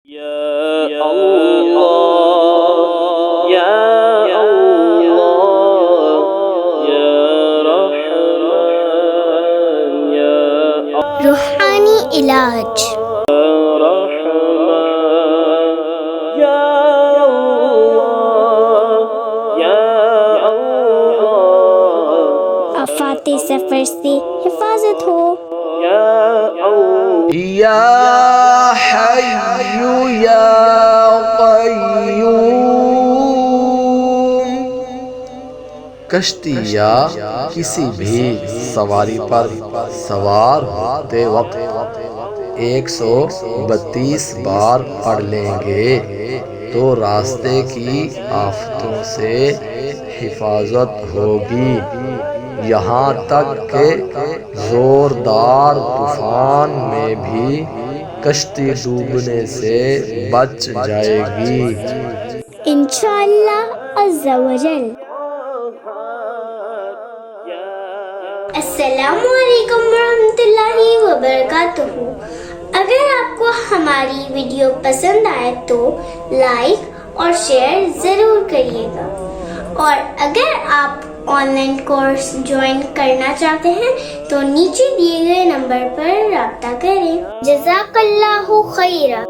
یا اللہ یا اللہ یا رحمان یا روحانی علاج رحمان یا اللہ یا اللہ آفات سفر سے حفاظت ہو. یا اللہ یا حی یا قیوم. کشتی یا کسی بھی سواری پر سوار ہوتے وقت 132 بار پڑھ لیں گے تو راستے کی آفتوں سے حفاظت ہوگی، یہاں تک کہ زوردار طوفان میں بھی کشتی ڈوبنے سے بچ جائے گی انشاءاللہ عز و جل. السلام علیکم ورحمۃ اللہ وبرکاتہ. اگر آپ کو ہماری ویڈیو پسند آئے تو لائک اور شیئر ضرور کریے گا، اور اگر آپ آن لائن کورس جوائن کرنا چاہتے ہیں تو نیچے دیے گئے نمبر پر رابطہ کریں. جزاک اللہ خیرہ.